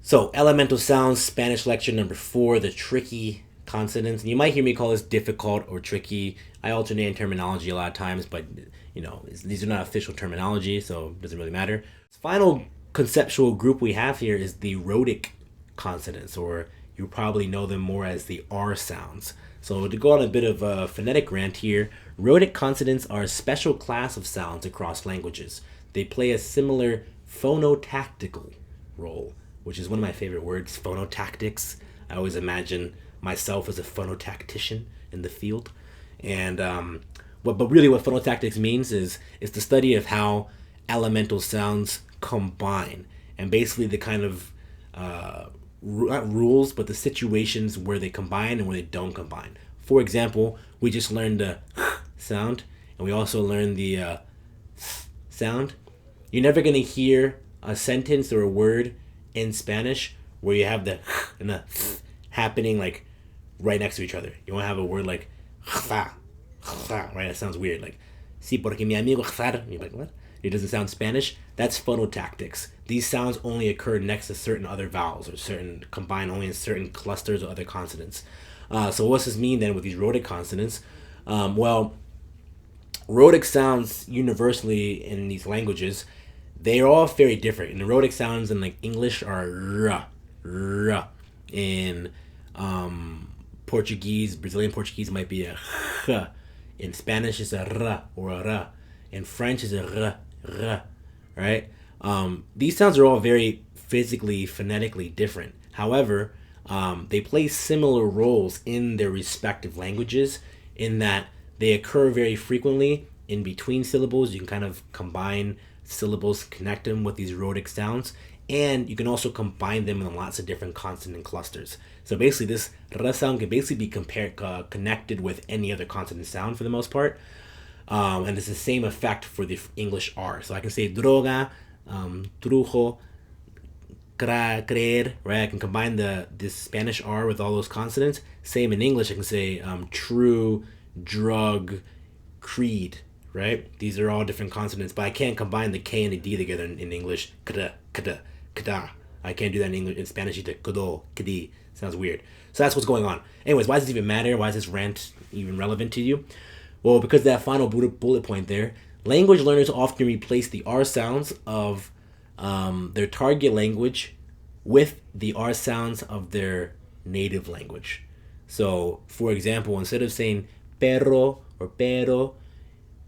So, elemental sounds, Spanish lecture number 4, the tricky consonants. And you might hear me call this difficult or tricky. I alternate in terminology a lot of times, but these are not official terminology, so it doesn't really matter. The final conceptual group we have here is the rhotic consonants, or you probably know them more as the R sounds. So to go on a bit of a phonetic rant here, rhotic consonants are a special class of sounds across languages. They play a similar phonotactical role, which is one of my favorite words, phonotactics. I always imagine myself as a phonotactician in the field. And but really what phonotactics means is the study of how elemental sounds combine, and basically the kind of not rules, but the situations where they combine and where they don't combine. For example, we just learned the sound, and we also learned the sound. You're never going to hear a sentence or a word in Spanish where you have the and the happening like right next to each other. You won't have a word like right? It sounds weird. Like, sí, porque mi amigo. You're like, what? It doesn't sound Spanish. That's phonotactics. These sounds only occur next to certain other vowels, or certain combine only in certain clusters or other consonants. So what's this mean then with these rhotic consonants? Well, rhotic sounds universally in these languages, they are all very different. And the rhotic sounds in like English are r, r. In Portuguese, Brazilian Portuguese might be a h. In Spanish, it's a r or a r. In French, it's a r, r. Right? These sounds are all very physically, phonetically different. However, they play similar roles in their respective languages in that they occur very frequently in between syllables. You can kind of combine syllables, connect them with these rhotic sounds, and you can also combine them in lots of different consonant clusters. So basically, this r sound can basically be connected with any other consonant sound for the most part. And it's the same effect for the English R. So I can say droga, trujo, creer, right? I can combine this Spanish R with all those consonants. Same in English, I can say true, drug, creed, right? These are all different consonants, but I can't combine the K and the D together in English. Kda, kda, kda. I can't do that in English. In Spanish, either. Kdo, kdi. Sounds weird. So that's what's going on. Anyways, why does this even matter? Why is this rant even relevant to you? Well, because that final bullet point there, language learners often replace the R sounds of their target language with the R sounds of their native language. So, for example, instead of saying perro or pero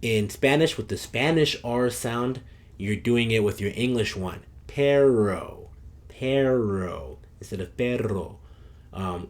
in Spanish with the Spanish R sound, you're doing it with your English one. Perro, perro, instead of perro.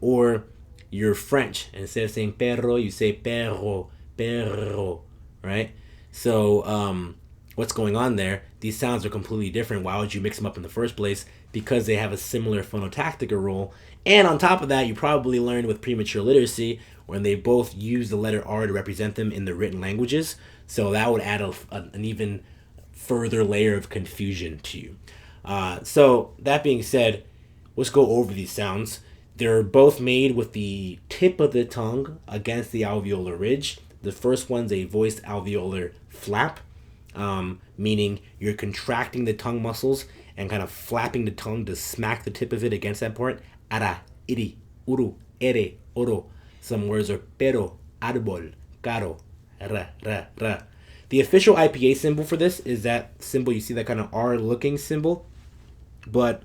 Or you're French, and instead of saying perro, you say perro, perro, right? So, what's going on there? These sounds are completely different. Why would you mix them up in the first place? Because they have a similar phonotactical role. And on top of that, you probably learned with premature literacy when they both use the letter R to represent them in the written languages. So that would add an even further layer of confusion to you. So that being said, let's go over these sounds. They're both made with the tip of the tongue against the alveolar ridge. The first one's a voiced alveolar flap, meaning you're contracting the tongue muscles and kind of flapping the tongue to smack the tip of it against that part. Ara, iri, uru, ere, oro. Some words are pero, árbol, caro, ra, ra, ra. The official IPA symbol for this is that symbol. You see that kind of R-looking symbol, but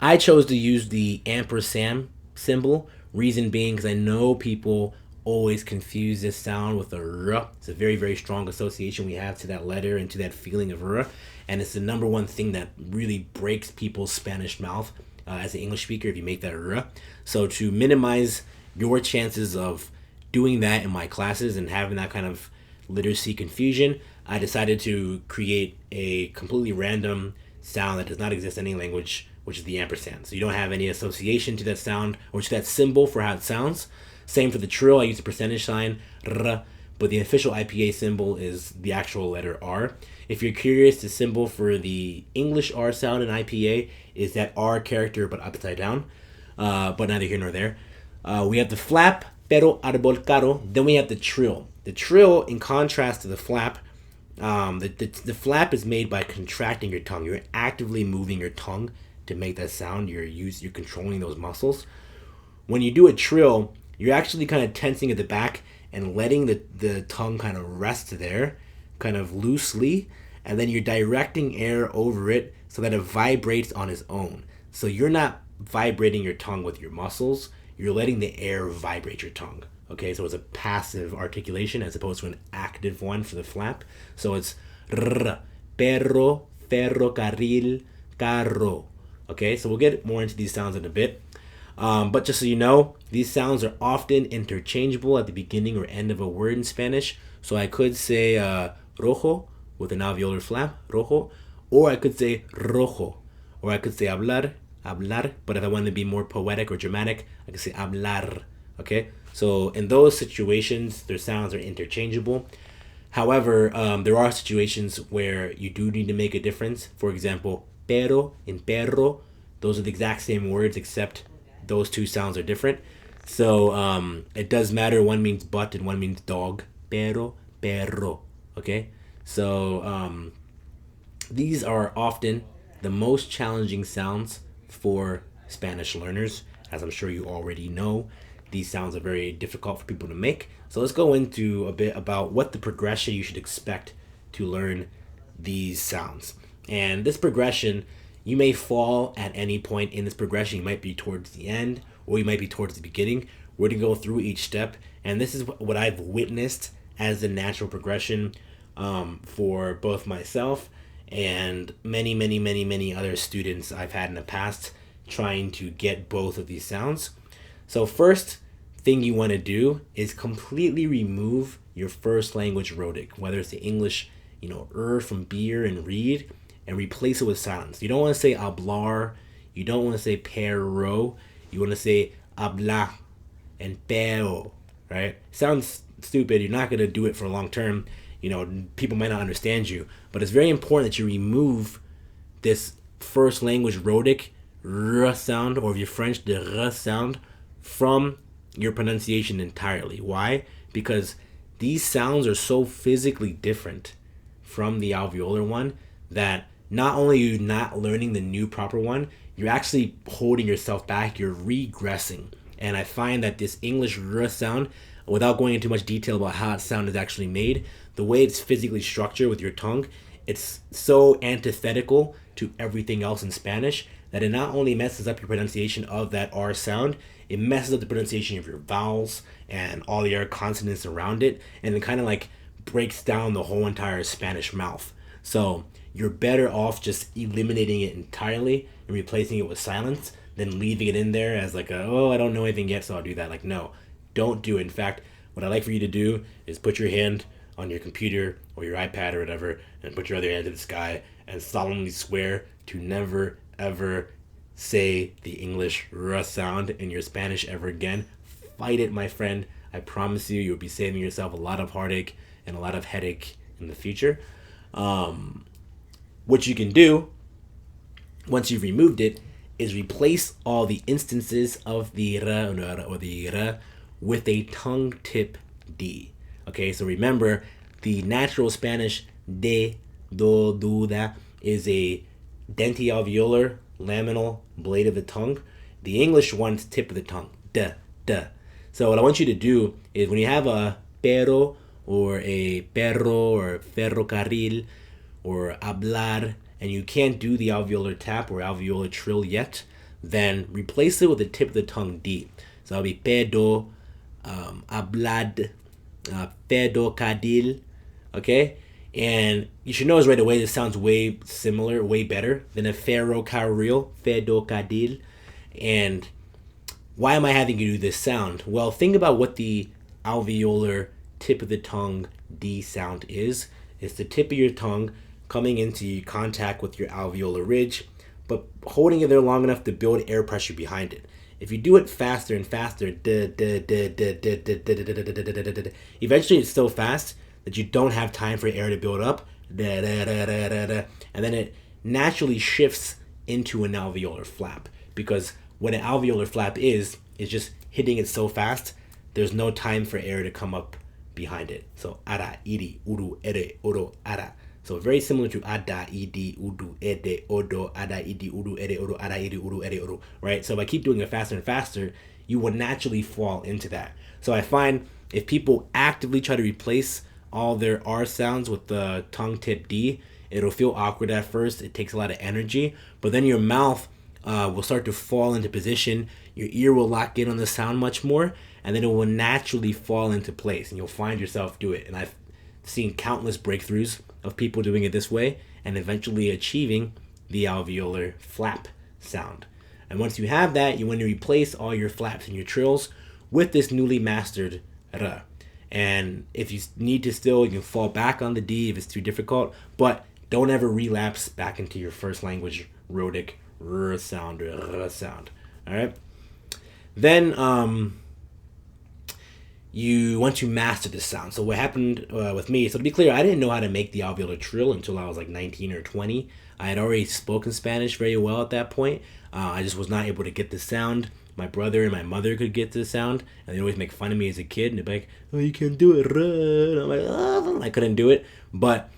I chose to use the ampersand symbol. Reason being because I know people always confuse this sound with a r. It's a very, very strong association we have to that letter and to that feeling of r. And it's the number one thing that really breaks people's Spanish mouth as an English speaker if you make that r. So to minimize your chances of doing that in my classes and having that kind of literacy confusion, I decided to create a completely random sound that does not exist in any language, which is the ampersand. So you don't have any association to that sound or to that symbol for how it sounds. Same for the trill. I use the percentage sign, r, but the official IPA symbol is the actual letter R. If you're curious, the symbol for the English R sound in IPA is that R character but upside down, but neither here nor there. We have the flap, pero, árbol, caro. Then we have the trill. The trill, in contrast to the flap, the flap is made by contracting your tongue. You're actively moving your tongue to make that sound. You're controlling those muscles. When you do a trill, you're actually kind of tensing at the back and letting the tongue kind of rest there, kind of loosely, and then you're directing air over it so that it vibrates on its own. So you're not vibrating your tongue with your muscles, you're letting the air vibrate your tongue. Okay, so it's a passive articulation as opposed to an active one for the flap. So it's r, perro, ferrocarril, carro. Okay, so we'll get more into these sounds in a bit. But just so you know, these sounds are often interchangeable at the beginning or end of a word in Spanish. So I could say rojo with an alveolar flap, rojo, or I could say rojo, or I could say hablar, hablar. But if I wanted to be more poetic or dramatic, I could say hablar. Okay, so in those situations, their sounds are interchangeable. However, there are situations where you do need to make a difference. For example, pero and perro, those are the exact same words except those two sounds are different. So it does matter. One means but and one means dog. Pero, perro. Okay? So these are often the most challenging sounds for Spanish learners. As I'm sure you already know, these sounds are very difficult for people to make. So let's go into a bit about what the progression you should expect to learn these sounds. And this progression, you may fall at any point in this progression. You might be towards the end or you might be towards the beginning. We're going to go through each step. And this is what I've witnessed as the natural progression for both myself and many other students I've had in the past trying to get both of these sounds. So first thing you want to do is completely remove your first language rhotic, whether it's the English, from beer and read, and replace it with silence. You don't want to say hablar, you don't want to say perro, you want to say habla and pero, right? Sounds stupid, you're not going to do it for long term, people might not understand you, but it's very important that you remove this first language rhotic r sound, or if you're French, the r sound, from your pronunciation entirely. Why? Because these sounds are so physically different from the alveolar one that not only are you not learning the new proper one, you're actually holding yourself back, you're regressing. And I find that this English r sound, without going into much detail about how that sound is actually made, the way it's physically structured with your tongue, it's so antithetical to everything else in Spanish that it not only messes up your pronunciation of that R sound, it messes up the pronunciation of your vowels and all the other consonants around it, and it kind of like breaks down the whole entire Spanish mouth. So you're better off just eliminating it entirely and replacing it with silence than leaving it in there as like I don't know anything yet, so I'll do that. Like, no, don't do it. In fact, what I like for you to do is put your hand on your computer or your iPad or whatever and put your other hand to the sky and solemnly swear to never ever say the English r sound in your Spanish ever again. Fight it, my friend. I promise you, you'll be saving yourself a lot of heartache and a lot of headache in the future. What you can do once you've removed it is replace all the instances of the r or the r with a tongue tip D. Okay, so remember, the natural Spanish de, do, do, da is a denti-alveolar laminal blade of the tongue. The English one's tip of the tongue, da, da. So what I want you to do is when you have a pero or a perro or ferrocarril or hablar and you can't do the alveolar tap or alveolar trill yet, then replace it with the tip of the tongue D. So that'll be pedo, hablad, pedo cadil, okay? And you should notice right away this sounds way similar, way better than a ferrocarril, ferrocarril. And why am I having you do this sound? Well, think about what the alveolar tip of the tongue D sound is. It's the tip of your tongue coming into contact with your alveolar ridge, but holding it there long enough to build air pressure behind it. If you do it faster and faster, eventually it's so fast that you don't have time for air to build up, and then it naturally shifts into an alveolar flap, because what an alveolar flap is just hitting it so fast, there's no time for air to come up behind it. So ara, iri, uru, ere, oro, ara. So very similar to ada, idi, udu, ede, odo, ada, idi, udu, ede, odo, ada, idi, udu, ede, odo, right? So if I keep doing it faster and faster, you will naturally fall into that. So I find if people actively try to replace all their R sounds with the tongue tip D, it'll feel awkward at first. It takes a lot of energy, but then your mouth will start to fall into position. Your ear will lock in on the sound much more, and then it will naturally fall into place, and you'll find yourself do it. And I've seen countless breakthroughs of people doing it this way and eventually achieving the alveolar flap sound. And once you have that, you want to replace all your flaps and your trills with this newly mastered R. And if you need to still, you can fall back on the D if it's too difficult, but don't ever relapse back into your first language rhotic R sound or R sound. All right. Then you want to master this sound. So what happened with me, so to be clear, I didn't know how to make the alveolar trill until I was like 19 or 20. I had already spoken Spanish very well at that point. I just was not able to get the sound. My brother and my mother could get the sound, and they always make fun of me as a kid, and they'd be like, oh, you can't do it. And I'm like, oh, I couldn't do it. But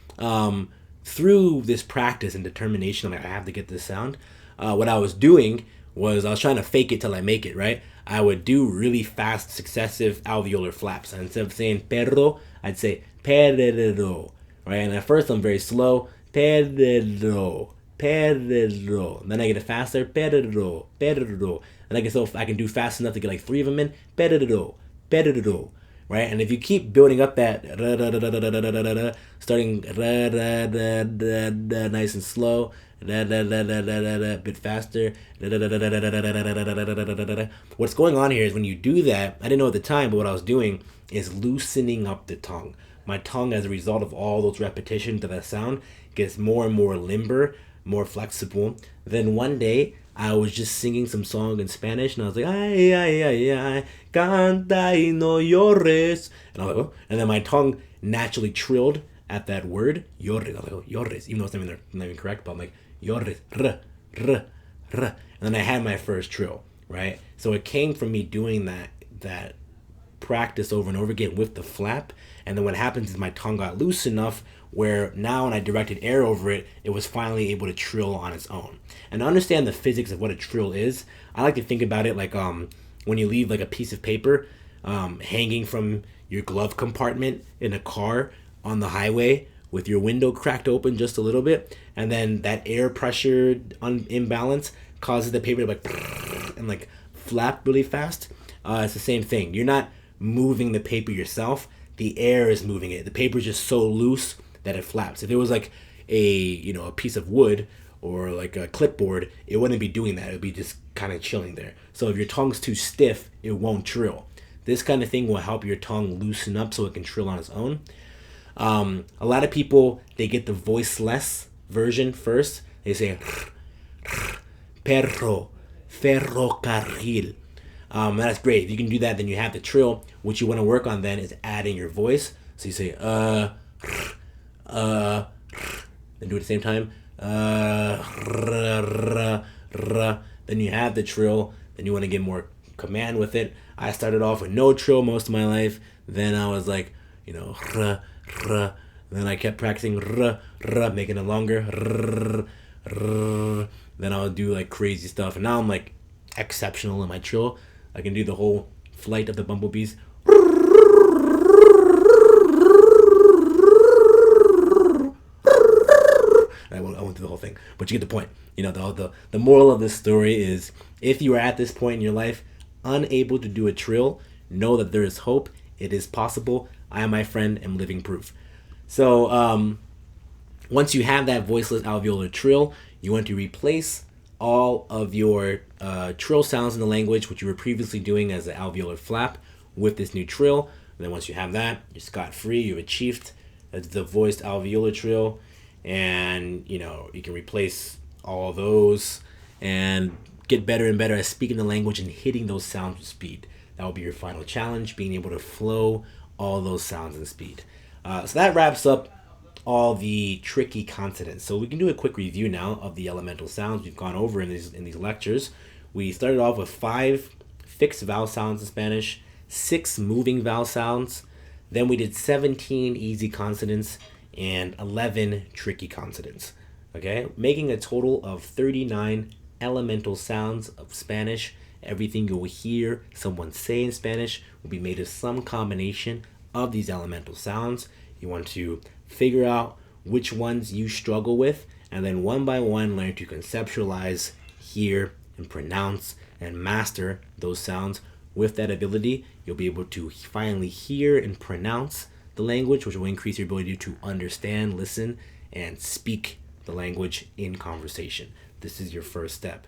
through this practice and determination, I'm like, I have to get this sound. What I was doing was I was trying to fake it till I make it, right? I would do really fast, successive alveolar flaps. And instead of saying perro, I'd say perro, right? And at first I'm very slow, perro, perro. And then I get it faster, perro, perro. And I can do fast enough to get like 3 of them in, perro, perro, right? And if you keep building up that starting nice and slow, a bit faster. What's going on here is when you do that, I didn't know at the time, but what I was doing is loosening up the tongue. My tongue, as a result of all those repetitions of that sound, gets more and more limber, more flexible. Then one day, I was just singing some song in Spanish, and I was like, ay, ay, ay, ay, canta y no llores. And I was like, oh. And then my tongue naturally trilled at that word, llores. I was like, oh, llores, even though it's not even correct, but I'm like, llores, r, r, r. And then I had my first trill, right? So it came from me doing that practice over and over again with the flap. And then what happens is my tongue got loose enough where now when I directed air over it, it was finally able to trill on its own. And to understand the physics of what a trill is, I like to think about it like when you leave like a piece of paper hanging from your glove compartment in a car on the highway with your window cracked open just a little bit, and then that air pressure imbalance causes the paper to like and like flap really fast. It's the same thing. You're not moving the paper yourself. The air is moving it. The paper is just so loose that it flaps. If it was like a piece of wood or like a clipboard, it wouldn't be doing that. It would be just kind of chilling there. So if your tongue's too stiff, it won't trill. This kind of thing will help your tongue loosen up so it can trill on its own. A lot of people, they get the voiceless version first. They say perro, ferrocarril. That's great. If you can do that, then you have the trill. What you want to work on then is adding your voice. So you say then do it at the same time. Then you have the trill. Then you want to get more command with it. I started off with no trill most of my life. Then I was like, then I kept practicing making it longer. Then I'll do like crazy stuff. And now I'm like exceptional in my trill. I can do the whole flight of the bumblebees. I went through the whole thing, but you get the point. The moral of this story is, if you are at this point in your life unable to do a trill, know that there is hope. It is possible. I, my friend, am living proof. So once you have that voiceless alveolar trill, you want to replace all of your trill sounds in the language, which you were previously doing as an alveolar flap, with this new trill. And then once you have that, you're scot-free. You've achieved the voiced alveolar trill, and you can replace all of those and get better and better at speaking the language and hitting those sounds with speed. That will be your final challenge, being able to flow all those sounds in speed. So that wraps up all the tricky consonants. So we can do a quick review now of the elemental sounds we've gone over in these lectures. We started off with 5 fixed vowel sounds in Spanish, 6 moving vowel sounds. Then we did 17 easy consonants, and 11 tricky consonants. Okay, making a total of 39 elemental sounds of Spanish. Everything you'll hear someone say in Spanish will be made of some combination of these elemental sounds. You want to figure out which ones you struggle with, and then one by one learn to conceptualize, hear, and pronounce and master those sounds. With that ability, you'll be able to finally hear and pronounce the language, which will increase your ability to understand, listen, and speak the language in conversation. This is your first step.